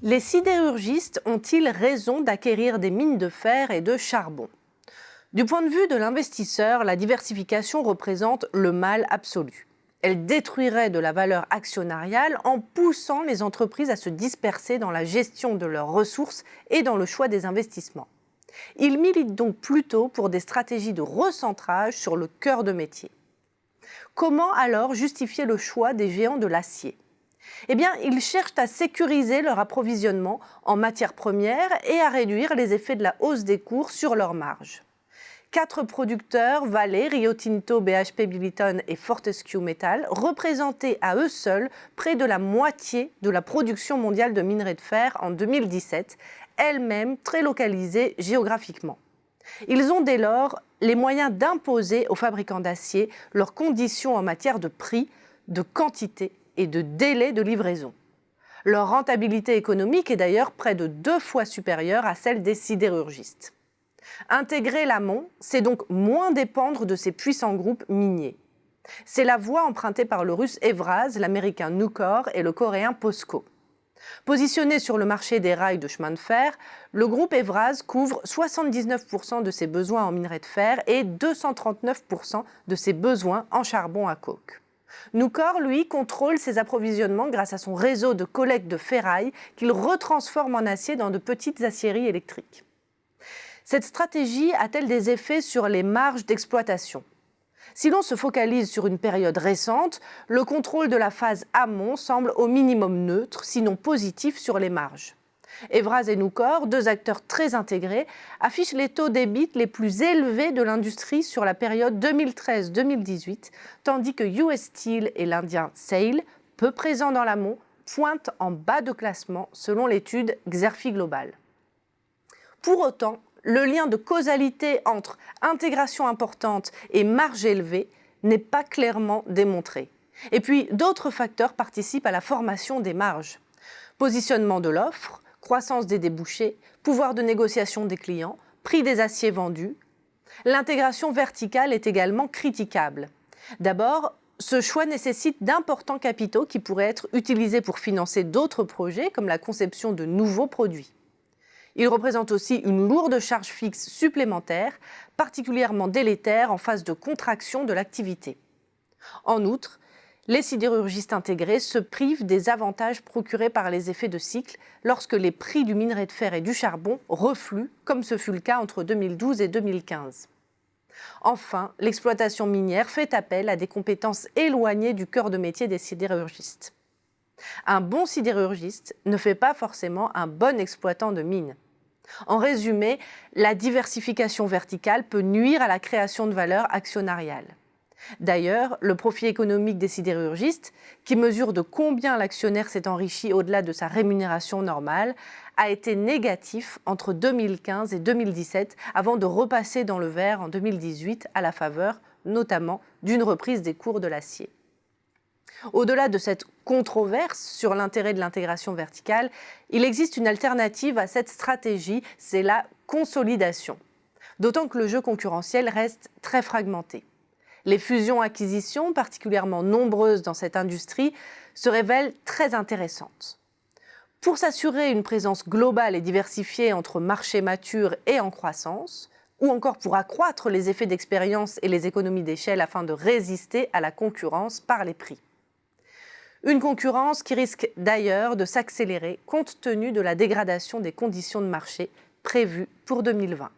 Les sidérurgistes ont-ils raison d'acquérir des mines de fer et de charbon? Du point de vue de l'investisseur, la diversification représente le mal absolu. Elle détruirait de la valeur actionnariale en poussant les entreprises à se disperser dans la gestion de leurs ressources et dans le choix des investissements. Ils militent donc plutôt pour des stratégies de recentrage sur le cœur de métier. Comment alors justifier le choix des géants de l'acier? Eh bien, ils cherchent à sécuriser leur approvisionnement en matières premières et à réduire les effets de la hausse des cours sur leurs marges. 4 producteurs, Vale, Rio Tinto, BHP Billiton et Fortescue Metals, représentaient à eux seuls près de la moitié de la production mondiale de minerais de fer en 2017, elle-même très localisée géographiquement. Ils ont dès lors les moyens d'imposer aux fabricants d'acier leurs conditions en matière de prix, de quantité et de délai de livraison. Leur rentabilité économique est d'ailleurs près de 2 fois supérieure à celle des sidérurgistes. Intégrer l'amont, c'est donc moins dépendre de ces puissants groupes miniers. C'est la voie empruntée par le russe Evraz, l'américain Nucor et le coréen POSCO. Positionné sur le marché des rails de chemin de fer, le groupe Evraz couvre 79% de ses besoins en minerai de fer et 239% de ses besoins en charbon à coke. Nucor, lui, contrôle ses approvisionnements grâce à son réseau de collecte de ferraille qu'il retransforme en acier dans de petites aciéries électriques. Cette stratégie a-t-elle des effets sur les marges d'exploitation? Si l'on se focalise sur une période récente, le contrôle de la phase amont semble au minimum neutre, sinon positif sur les marges. Evraz et Nucor, 2 acteurs très intégrés, affichent les taux d'EBIT les plus élevés de l'industrie sur la période 2013-2018, tandis que US Steel et l'Indien SAIL, peu présents dans l'amont, pointent en bas de classement selon l'étude Xerfi Global. Pour autant, le lien de causalité entre intégration importante et marge élevée n'est pas clairement démontré. Et puis, d'autres facteurs participent à la formation des marges. Positionnement de l'offre, croissance des débouchés, pouvoir de négociation des clients, prix des aciers vendus. L'intégration verticale est également critiquable. D'abord, ce choix nécessite d'importants capitaux qui pourraient être utilisés pour financer d'autres projets comme la conception de nouveaux produits. Il représente aussi une lourde charge fixe supplémentaire, particulièrement délétère en phase de contraction de l'activité. En outre, les sidérurgistes intégrés se privent des avantages procurés par les effets de cycle lorsque les prix du minerai de fer et du charbon refluent, comme ce fut le cas entre 2012 et 2015. Enfin, l'exploitation minière fait appel à des compétences éloignées du cœur de métier des sidérurgistes. Un bon sidérurgiste ne fait pas forcément un bon exploitant de mine. En résumé, la diversification verticale peut nuire à la création de valeur actionnariale. D'ailleurs, le profit économique des sidérurgistes, qui mesure de combien l'actionnaire s'est enrichi au-delà de sa rémunération normale, a été négatif entre 2015 et 2017 avant de repasser dans le vert en 2018 à la faveur notamment d'une reprise des cours de l'acier. Au-delà de cette controverse sur l'intérêt de l'intégration verticale, il existe une alternative à cette stratégie, c'est la consolidation. D'autant que le jeu concurrentiel reste très fragmenté. Les fusions-acquisitions, particulièrement nombreuses dans cette industrie, se révèlent très intéressantes. Pour s'assurer une présence globale et diversifiée entre marchés matures et en croissance, ou encore pour accroître les effets d'expérience et les économies d'échelle afin de résister à la concurrence par les prix. Une concurrence qui risque d'ailleurs de s'accélérer compte tenu de la dégradation des conditions de marché prévues pour 2020.